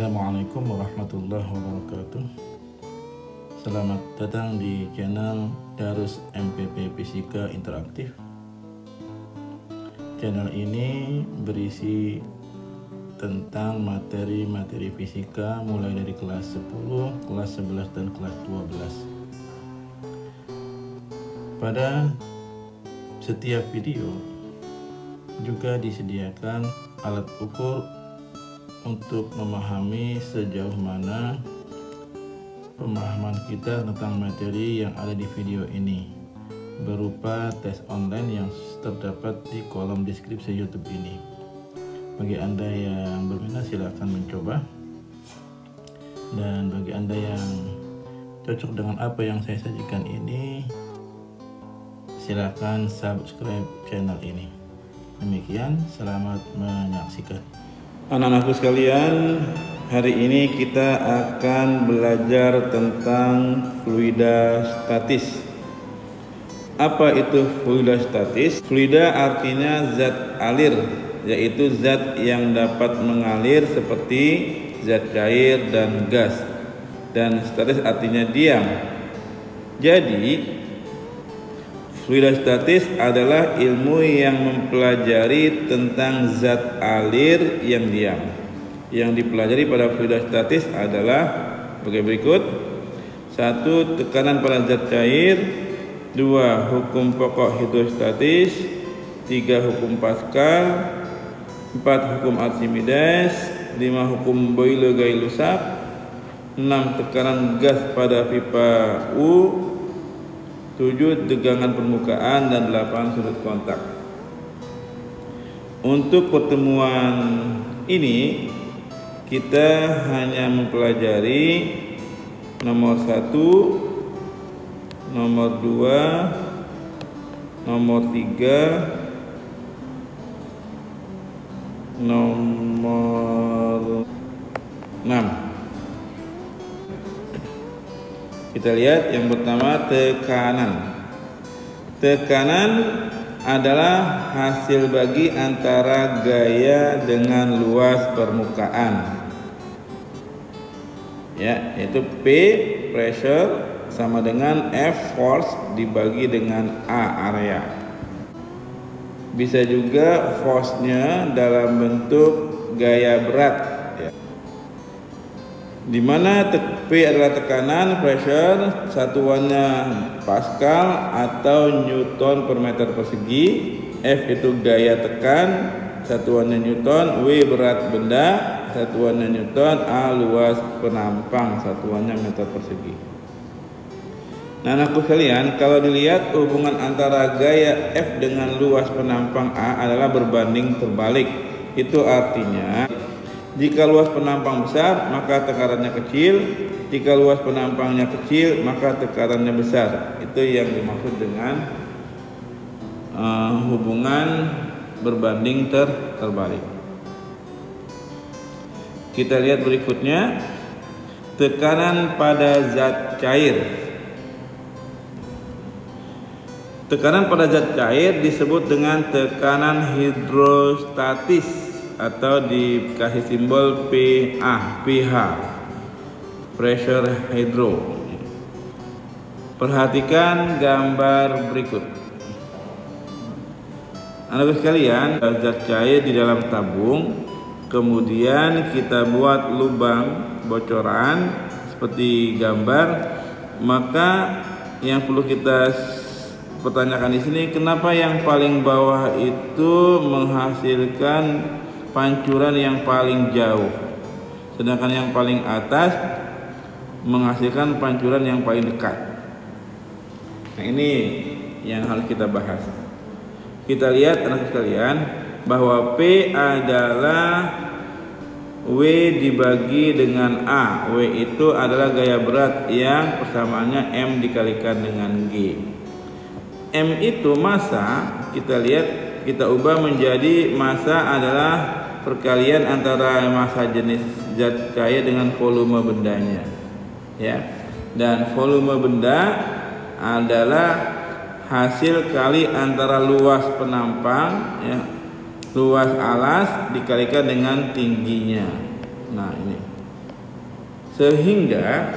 Assalamualaikum warahmatullahi wabarakatuh. Selamat datang di channel Darus MPP Fisika Interaktif. Channel ini berisi tentang materi-materi fisika mulai dari kelas 10, kelas 11, dan kelas 12. Pada setiap video juga disediakan alat ukur untuk memahami sejauh mana pemahaman kita tentang materi yang ada di video ini, berupa tes online yang terdapat di kolom deskripsi YouTube ini. Bagi Anda yang berminat silahkan mencoba, dan bagi Anda yang cocok dengan apa yang saya sajikan ini, silahkan subscribe channel ini. Demikian, selamat menyaksikan. Anak-anakku sekalian, hari ini kita akan belajar tentang fluida statis. Apa itu fluida statis? Fluida artinya zat alir, yaitu zat yang dapat mengalir seperti zat cair dan gas. Dan statis artinya diam. Jadi, fluida statis adalah ilmu yang mempelajari tentang zat alir yang diam. Yang dipelajari pada fluida statis adalah sebagai berikut: 1. Tekanan pada zat cair. 2. Hukum pokok hidrostatis. 3. Hukum Pascal. 4. Hukum Archimedes. 5. Hukum Boyle-Gay-Lussac. 6. Tekanan gas pada pipa U. 7. Tegangan permukaan, dan 8. Sudut kontak. Untuk pertemuan ini kita hanya mempelajari nomor 1, nomor 2, nomor 3, nomor 6. Kita lihat yang pertama, tekanan. Tekanan adalah hasil bagi antara gaya dengan luas permukaan. Ya, yaitu P pressure sama dengan F force dibagi dengan A area. Bisa juga force-nya dalam bentuk gaya berat, ya. Di mana P adalah tekanan, pressure, satuannya Pascal atau Newton per meter persegi. F itu gaya tekan, satuannya Newton. W berat benda, satuannya Newton. A luas penampang, satuannya meter persegi. Nah, anakku sekalian, kalau dilihat hubungan antara gaya F dengan luas penampang A adalah berbanding terbalik. Itu artinya jika luas penampang besar, maka tekarannya kecil. Jika luas penampangnya kecil, maka tekarannya besar. Itu yang dimaksud dengan hubungan berbanding terbalik. Kita lihat berikutnya, tekanan pada zat cair. Tekanan pada zat cair disebut dengan tekanan hidrostatis, atau dikasih simbol pH, pressure hydro. Perhatikan gambar berikut. Anak sekalian, zat cair di dalam tabung, kemudian kita buat lubang bocoran seperti gambar. Maka yang perlu kita pertanyakan di sini, kenapa yang paling bawah itu menghasilkan pancuran yang paling jauh, sedangkan yang paling atas menghasilkan pancuran yang paling dekat? Nah, ini yang harus kita bahas. Kita lihat anak sekalian bahwa P adalah W dibagi dengan A. W itu adalah gaya berat yang persamaannya M dikalikan dengan G. M itu massa. Kita lihat, kita ubah menjadi massa adalah perkalian antara massa jenis zat cair dengan volume bendanya, ya. Dan volume benda adalah hasil kali antara luas penampang, ya, luas alas dikalikan dengan tingginya. Nah, ini Sehingga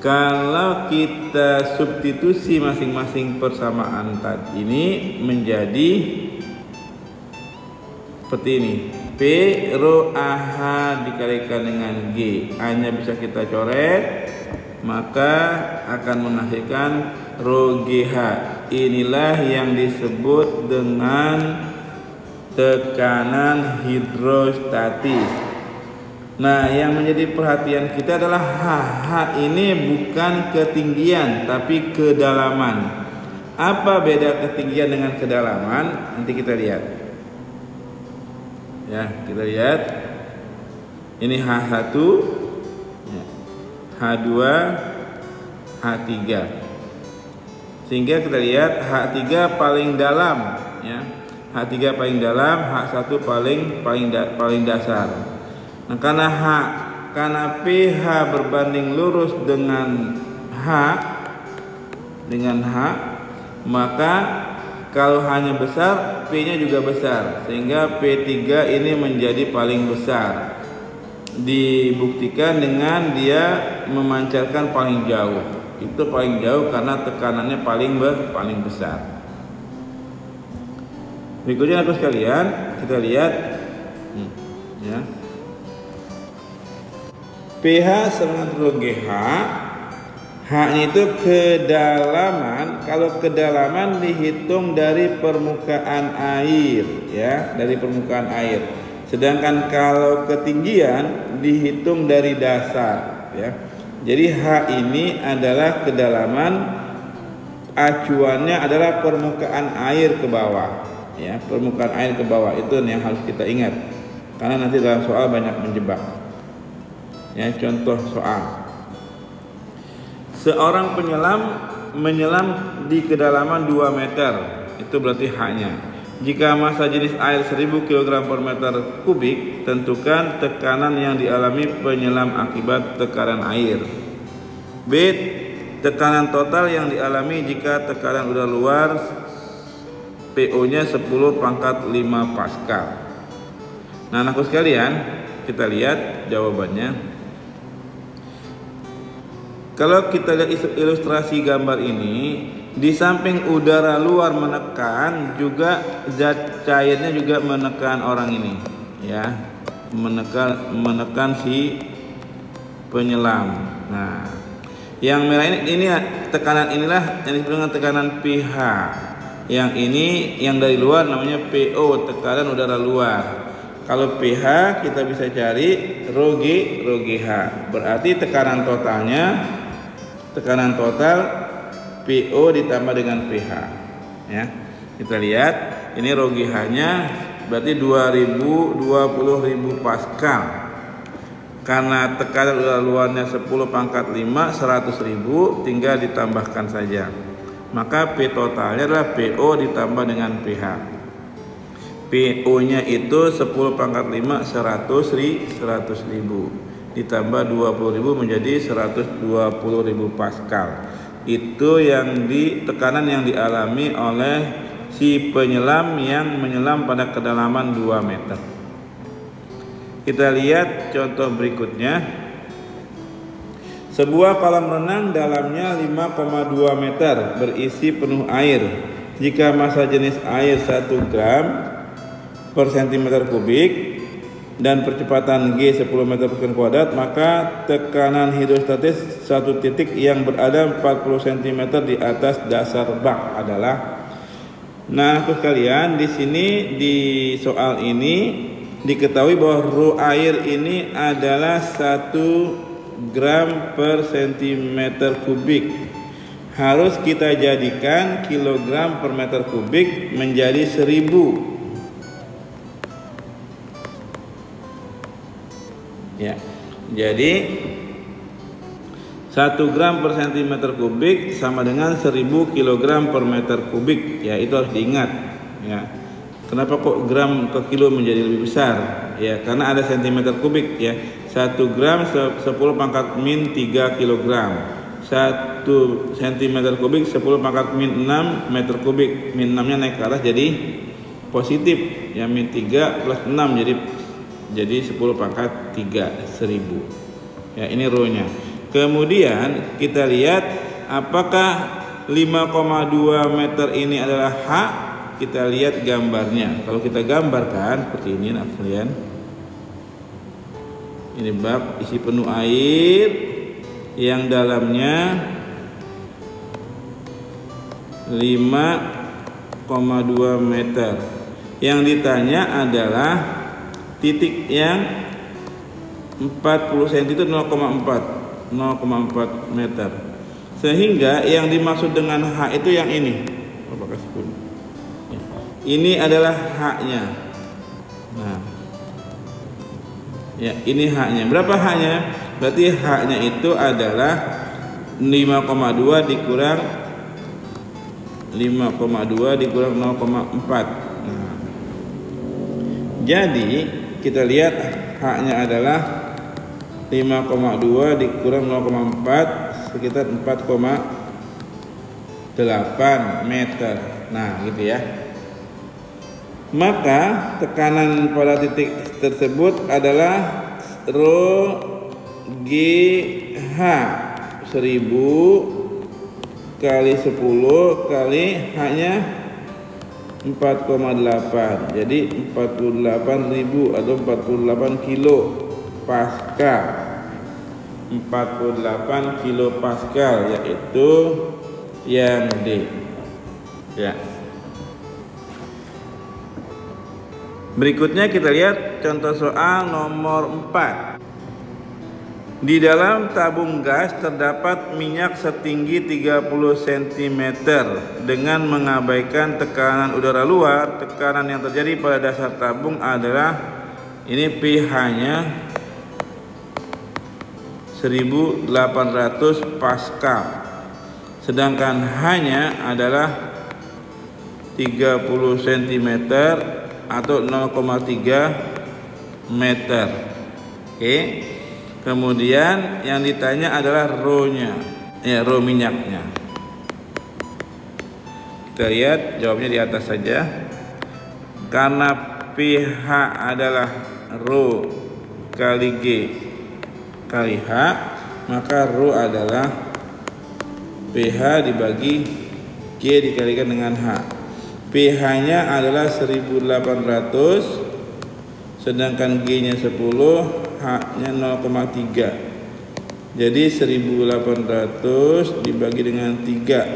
kalau kita substitusi masing-masing persamaan tadi ini menjadi seperti ini. P rho AH dikalikan dengan G, A-nya bisa kita coret, maka akan menghasilkan rho GH. Inilah yang disebut dengan tekanan hidrostatis. Nah, yang menjadi perhatian kita adalah H ini bukan ketinggian tapi kedalaman. Apa beda ketinggian dengan kedalaman? Nanti kita lihat. Ya, kita lihat. Ini H1, H2, H3. Sehingga kita lihat H3 paling dalam, ya. H3 paling dalam, H1 paling dasar. Nah, karena pH berbanding lurus dengan H, maka kalau H-nya besar, P-nya juga besar, sehingga P3 ini menjadi paling besar. Dibuktikan dengan dia memancarkan paling jauh. Itu paling jauh karena tekanannya paling besar. Berikutnya aku sekalian, kita lihat ya. pH sama dengan GH. H-nya itu kedalaman. Kalau kedalaman dihitung dari permukaan air, ya, dari permukaan air. Sedangkan kalau ketinggian dihitung dari dasar, ya. Jadi H ini adalah kedalaman, acuannya adalah permukaan air ke bawah, ya, permukaan air ke bawah. Itu yang harus kita ingat. Karena nanti dalam soal banyak menjebak. Ya, contoh soal. Seorang penyelam menyelam di kedalaman 2 meter, itu berarti H-nya. Jika massa jenis air 1000 kg per meter kubik, tentukan tekanan yang dialami penyelam akibat tekanan air. B. Tekanan total yang dialami jika tekanan udara luar PO-nya 10⁵ Pascal. Nah, anakku sekalian, kita lihat jawabannya. Kalau kita lihat ilustrasi gambar ini, di samping udara luar menekan, juga zat cairnya juga menekan orang ini, ya, menekan si penyelam. Nah, yang merah ini tekanan inilah yang disebut dengan tekanan pH. Yang ini yang dari luar namanya PO, tekanan udara luar. Kalau pH kita bisa cari rho GH. Berarti tekanan total PO ditambah dengan pH, ya. Kita lihat ini rho GH-nya berarti 20.000 Pascal. Karena tekanan udara luarnya 10⁵ 100.000, tinggal ditambahkan saja. Maka P totalnya adalah PO ditambah dengan pH. PO-nya itu 10⁵ 100.000 ditambah 20.000 menjadi 120.000 Pascal. Itu yang tekanan yang dialami oleh si penyelam yang menyelam pada kedalaman 2 meter. Kita lihat contoh berikutnya. Sebuah kolam renang dalamnya 5,2 meter berisi penuh air. Jika massa jenis air 1 gram per cm kubik dan percepatan G 10 meter per sekund kuadrat, maka tekanan hidrostatis satu titik yang berada 40 cm di atas dasar bak adalah. Nah, sekalian, di sini di soal ini diketahui bahwa rho air ini adalah 1 gram per cm kubik. Harus kita jadikan kilogram per meter kubik menjadi 1000. Ya, jadi 1 gram per cm kubik sama dengan 1000 kg per meter kubik. Ya, itu harus diingat. Ya, kenapa kok gram ke kilo menjadi lebih besar? Ya, karena ada cm kubik. Ya, 1 gram 10⁻³ 3 kg. 1 cm kubik 10⁻⁻6 meter kubik. Min 6-nya naik ke atas jadi positif. Ya, min 3 plus 6 jadi 10⁻³ 1000. Ya, ini rho-nya. Kemudian kita lihat apakah 5,2 meter ini adalah H. Kita lihat gambarnya. Kalau kita gambarkan seperti ini, nah kalian. Ini bak isi penuh air yang dalamnya 5,2 meter. Yang ditanya adalah titik yang 40 cm itu 0,4 meter. Sehingga yang dimaksud dengan H itu yang ini. Ini adalah H-nya. Nah, ya, ini H-nya. Berapa H-nya? Berarti H-nya itu adalah 5,2 dikurang 0,4. Nah, jadi kita lihat H-nya adalah 5,2 dikurang 0,4 sekitar 4,8 meter. Nah, gitu ya. Maka tekanan pada titik tersebut adalah rho GH 1000 kali 10 kali H-nya 4,8. Jadi 48.000 atau 48 kilo Pascal. 48 kilo Pascal, yaitu yang D. Ya. Berikutnya kita lihat contoh soal nomor 4. Di dalam tabung gas terdapat minyak setinggi 30 cm. Dengan mengabaikan tekanan udara luar, tekanan yang terjadi pada dasar tabung adalah ini pH-nya 1800 Pascal. Sedangkan H-nya adalah 30 cm atau 0,3 meter. Oke. Kemudian yang ditanya adalah rho-nya. Ya, rho minyaknya. Kita lihat jawabnya di atas saja. Karena pH adalah rho kali G kali H, maka rho adalah pH dibagi G dikalikan dengan H. pH-nya adalah 1800, sedangkan G-nya 10, H-nya 0,3. Jadi 1800 dibagi dengan 3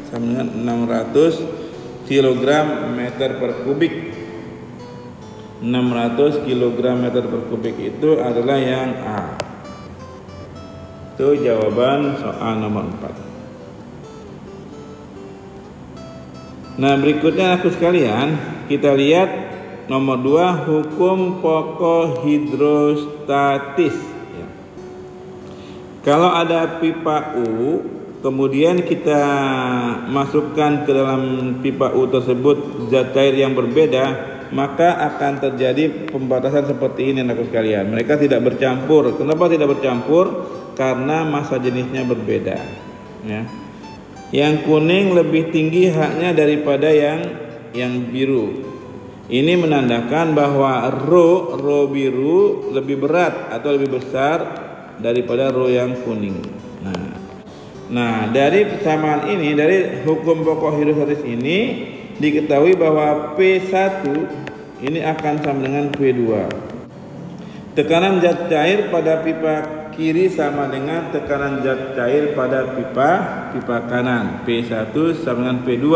sama dengan 600 kg meter per kubik. 600 kg meter per kubik itu adalah yang A. Itu jawaban soal nomor 4. Nah, berikutnya aku sekalian, kita lihat nomor 2, hukum pokok hidrostatis. Ya. Kalau ada pipa U, kemudian kita masukkan ke dalam pipa U tersebut zat cair yang berbeda, maka akan terjadi pembatasan seperti ini, anak sekalian. Mereka tidak bercampur. Kenapa tidak bercampur? Karena massa jenisnya berbeda. Ya. Yang kuning lebih tinggi H-nya daripada yang biru. Ini menandakan bahwa rho biru lebih berat atau lebih besar daripada rho yang kuning. Nah, dari persamaan ini, dari hukum pokok hidrostatis ini diketahui bahwa P1 ini akan sama dengan P2. Tekanan zat cair pada pipa kiri sama dengan tekanan zat cair pada pipa kanan. P1 sama dengan P2.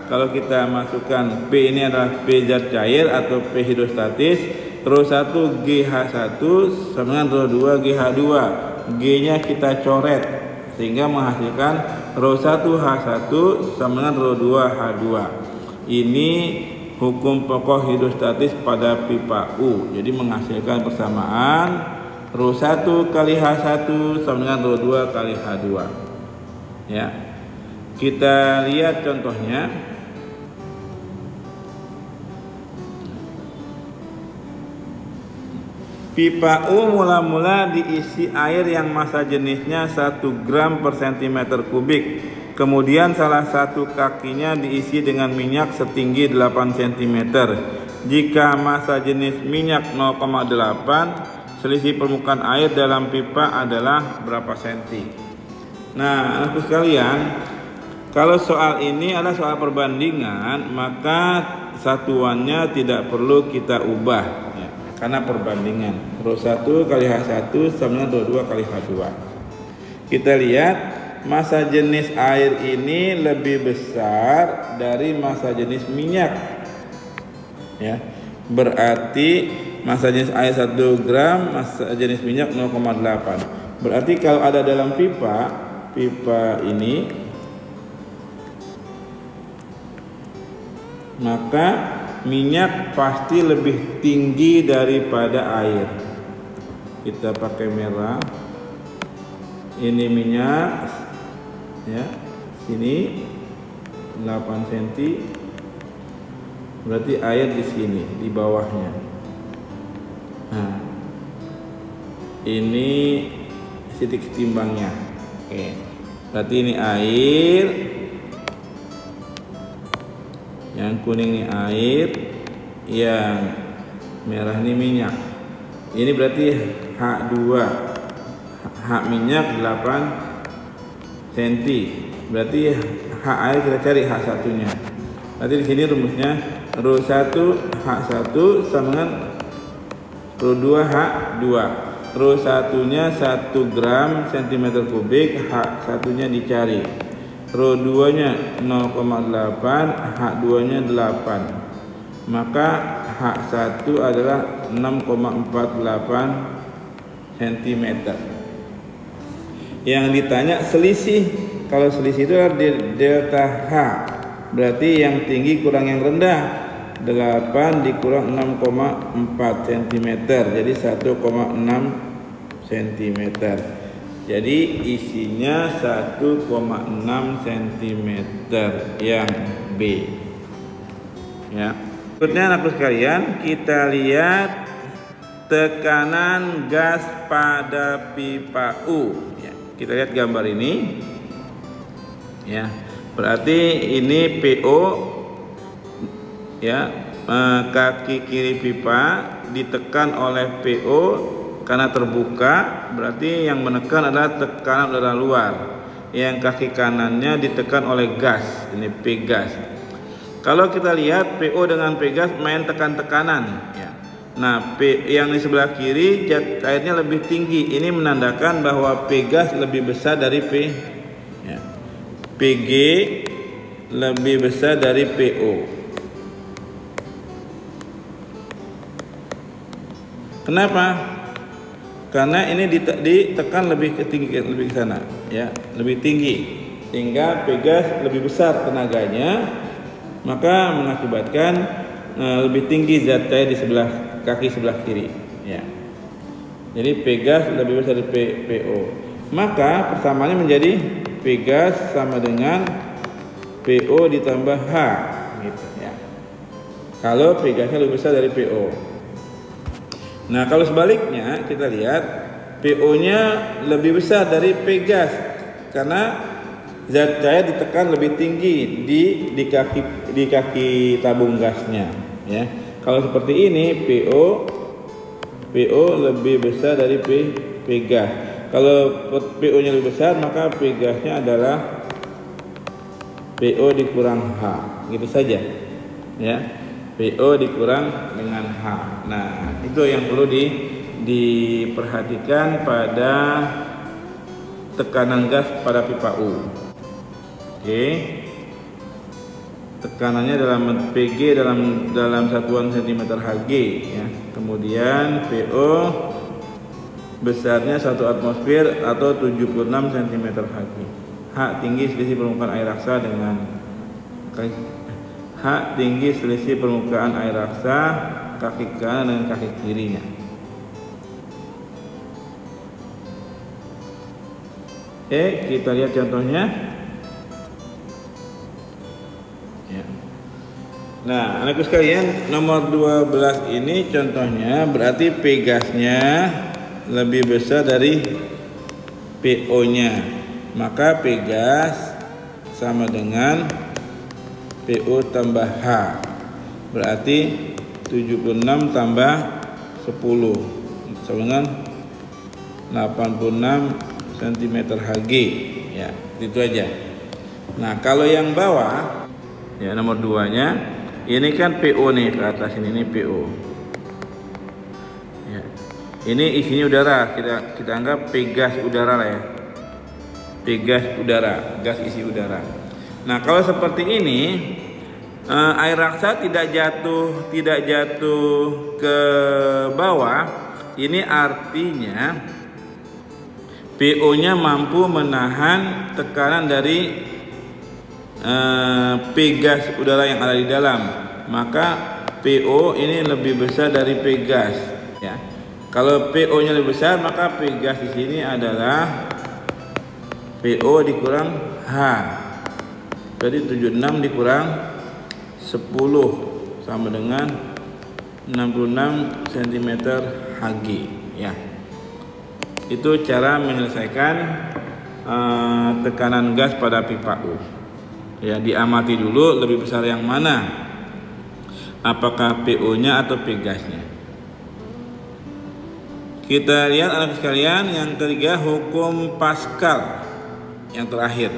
Kalau kita masukkan P ini adalah P zat cair atau P hidrostatis, rho 1 GH1 sama dengan rho 2 GH2. G-nya kita coret sehingga menghasilkan rho 1 H1 sama dengan rho 2 H2. Ini hukum pokok hidrostatis pada pipa U. Jadi menghasilkan persamaan rho 1 kali H1 sama dengan rho 2 kali H2. Ya. Kita lihat contohnya. Pipa U mula-mula diisi air yang massa jenisnya 1 gram per cm kubik. Kemudian salah satu kakinya diisi dengan minyak setinggi 8 cm. Jika massa jenis minyak 0,8, selisih permukaan air dalam pipa adalah berapa senti. Nah, anak sekalian, kalau soal ini adalah soal perbandingan, maka satuannya tidak perlu kita ubah ya, karena perbandingan. Rho 1 kali H1 sama dengan Rho 2 kali H2. Kita lihat massa jenis air ini lebih besar dari massa jenis minyak. Ya. Berarti massa jenis air 1 gram, massa jenis minyak 0,8. Berarti kalau ada dalam pipa ini, maka minyak pasti lebih tinggi daripada air. Kita pakai merah. Ini minyak ya, sini 8 cm. Berarti air di sini, di bawahnya. Nah, ini titik timbangnya. Oke. Berarti ini air. Yang kuning ini air, yang merah ini minyak. Ini berarti H2. H minyak 8 cm. Berarti H air kita cari H1-nya. Berarti di sini rumusnya Rho 1 H1 sama dengan Rho 2 H2. Rho 1-nya 1 gram cm kubik, H1-nya dicari. Rho 2-nya 0,8, H2-nya 8. Maka H1 adalah 6,48 cm. Yang ditanya selisih. Kalau selisih itu adalah delta H. Berarti yang tinggi kurang yang rendah. 8 dikurang 6,4 cm. Jadi 1,6 cm. Jadi isinya 1,6 cm yang B. Ya. Berikutnya anak sekalian, kita lihat tekanan gas pada pipa U. Ya, kita lihat gambar ini. Ya, berarti ini PO. Ya, kaki kiri pipa ditekan oleh PO. Karena terbuka, berarti yang menekan adalah tekanan udara luar. Yang kaki kanannya ditekan oleh gas, ini P gas. Kalau kita lihat PO dengan P gas main tekan-tekanan. Ya. Nah, P yang di sebelah kiri airnya lebih tinggi. Ini menandakan bahwa P gas lebih besar dari P. Ya. PG lebih besar dari PO. Kenapa? Karena ini ditekan lebih ke tinggi, lebih ke sana, ya, lebih tinggi, sehingga P gas lebih besar tenaganya, maka mengakibatkan lebih tinggi zat cair di sebelah kaki sebelah kiri, ya. Jadi P gas lebih besar dari PO, maka persamaannya menjadi P gas sama dengan PO ditambah H, gitu, ya. Kalau P gasnya lebih besar dari PO. Nah, kalau sebaliknya kita lihat PO-nya lebih besar dari P gas karena zat cair ditekan lebih tinggi di kaki tabung gasnya, ya. Kalau seperti ini PO lebih besar dari P gas. Kalau PO-nya lebih besar, maka P gasnya adalah PO dikurang H, gitu saja, ya. PO dikurang dengan H. Nah, itu yang perlu diperhatikan pada tekanan gas pada pipa U. Oke. Tekanannya dalam PG dalam satuan cm Hg, ya. Kemudian PO besarnya 1 atmosfer atau 76 cm Hg. H tinggi selisih permukaan air raksa dengan H tinggi selisih permukaan air raksa kaki kanan dan kaki kirinya. Oke, kita lihat contohnya. Ya. Nah, anakku sekalian, nomor 12 ini contohnya berarti P gasnya lebih besar dari PO-nya. Maka P gas sama dengan PO tambah H, berarti 76 tambah 10, sama dengan 86 cm Hg ya, itu aja. Nah kalau yang bawah ya nomor 2 nya ini kan PO nih, ke atas ini PO ya. Ini isinya udara, kita anggap P-gas udara lah ya, P-gas udara, gas isi udara. Nah kalau seperti ini air raksa tidak jatuh ke bawah, ini artinya PO-nya mampu menahan tekanan dari P-gas udara yang ada di dalam, maka PO ini lebih besar dari P-gas ya. Kalau PO-nya lebih besar, maka P-gas di sini adalah PO dikurang H. Jadi 76 dikurang 10 sama dengan 66 cm Hg ya. Itu cara menyelesaikan tekanan gas pada pipa U. Ya, diamati dulu lebih besar yang mana, apakah PO-nya atau P-gasnya. Kita lihat anak sekalian, yang ketiga hukum Pascal yang terakhir.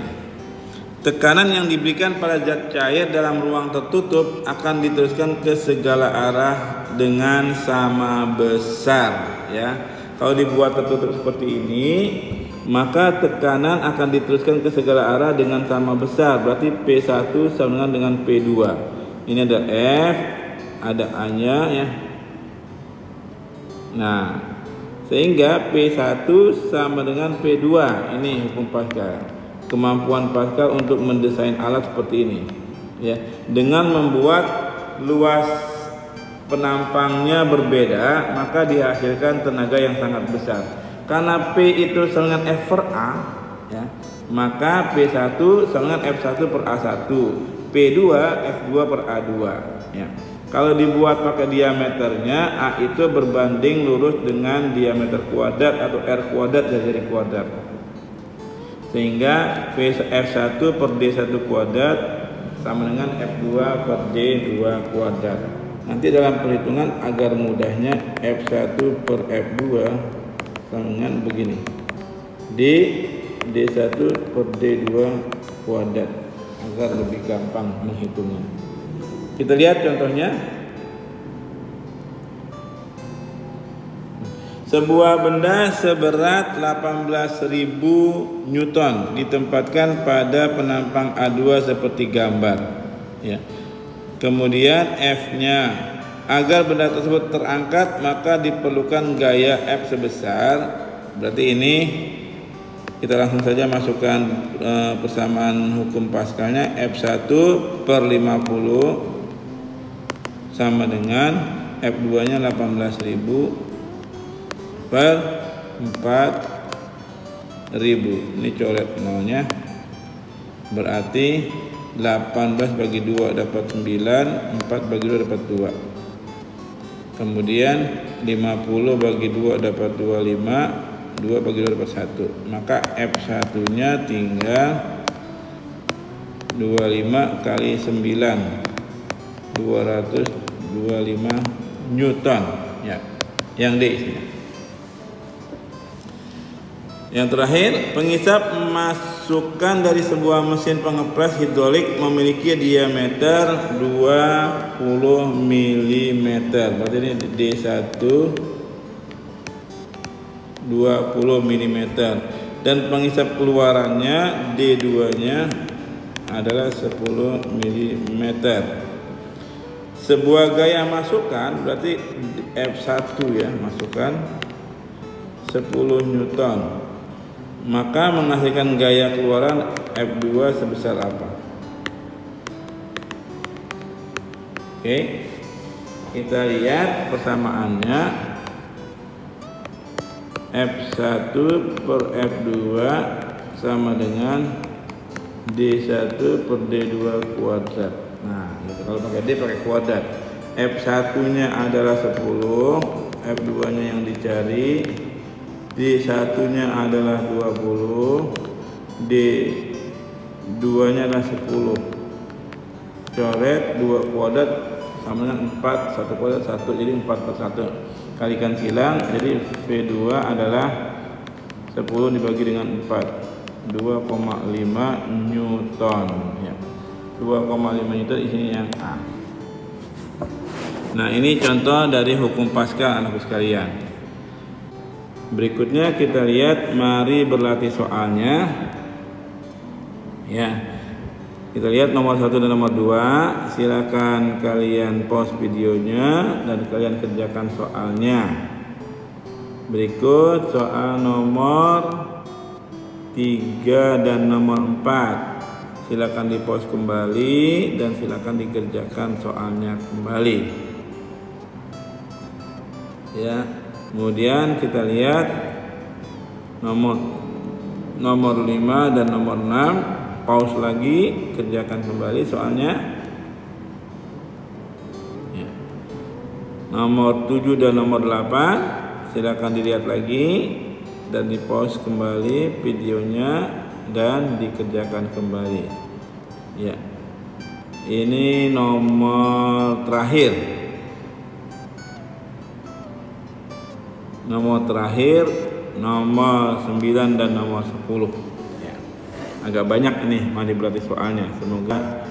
Tekanan yang diberikan pada zat cair dalam ruang tertutup akan diteruskan ke segala arah dengan sama besar ya. Kalau dibuat tertutup seperti ini, maka tekanan akan diteruskan ke segala arah dengan sama besar. Berarti P1 sama dengan P2. Ini ada F, ada A-nya ya. Nah, sehingga P1 sama dengan P2. Ini hukum Pascal. Kemampuan Pascal untuk mendesain alat seperti ini ya, dengan membuat luas penampangnya berbeda, maka dihasilkan tenaga yang sangat besar. Karena P itu sama dengan F per A ya, maka P1 sama dengan F1 per A1, P2 F2 per A2 ya. Kalau dibuat pakai diameternya, A itu berbanding lurus dengan diameter kuadrat atau R kuadrat dari kuadrat, sehingga F1 per D1 kuadrat sama dengan F2 per D2 kuadrat. Nanti dalam perhitungan agar mudahnya, F1 per F2 sama dengan begini, D1 per D2 kuadrat, agar lebih gampang menghitungnya. Kita lihat contohnya. Sebuah benda seberat 18.000 Newton ditempatkan pada penampang A2 seperti gambar ya. Kemudian F-nya, agar benda tersebut terangkat maka diperlukan gaya F sebesar. Berarti ini kita langsung saja masukkan persamaan hukum Pascalnya. F1 per 50 sama dengan F2 nya 18.000 per 4.000. Ini coret nolnya, berarti 18 bagi 2 dapat 9, 4 bagi 2 dapat 2. Kemudian 50 bagi 2 dapat 25, 2 bagi 2 dapat 1. Maka F1 nya tinggal 25 kali 9, 225 Newton ya. Yang D isinya. Yang terakhir, pengisap masukan dari sebuah mesin pengepres hidrolik memiliki diameter 20 mm. Berarti ini D1 20 mm dan pengisap keluarannya D2 nya adalah 10 mm. Sebuah gaya masukan berarti F1 ya, masukan 10 Newton. Maka menghasilkan gaya keluaran F2 sebesar apa? Oke, kita lihat persamaannya. F1 per F2 sama dengan D1 per D2 kuadrat. Nah, kalau pakai D pakai kuadrat. F1 nya adalah 10, F2 nya yang dicari, D1 nya adalah 20, D2 nya adalah 10. Coret 2 kuadrat sama dengan 4, 1 kuadrat 1, jadi 4 per 1. kalikan silang, jadi V2 adalah 10 dibagi dengan 4, 2,5 Newton ya. 2,5 Newton isinya yang A. Nah, ini contoh dari hukum Pascal anak sekalian. Berikutnya kita lihat, mari berlatih soalnya ya. Kita lihat nomor 1 dan nomor 2. Silakan kalian pause videonya dan kalian kerjakan soalnya. Berikut soal nomor 3 dan nomor 4. Silakan di pause kembali dan silakan dikerjakan soalnya kembali. Ya. Kemudian kita lihat nomor 5 dan nomor 6. Pause lagi, kerjakan kembali soalnya ya. Nomor 7 dan nomor 8 silakan dilihat lagi dan di pause kembali videonya dan dikerjakan kembali ya. Ini nomor terakhir, nomor 9 dan nomor 10. Agak banyak ini mari berlatih soalnya. Semoga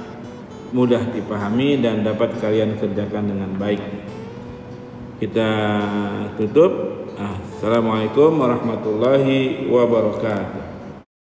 mudah dipahami dan dapat kalian kerjakan dengan baik. Kita tutup. Assalamualaikum warahmatullahi wabarakatuh.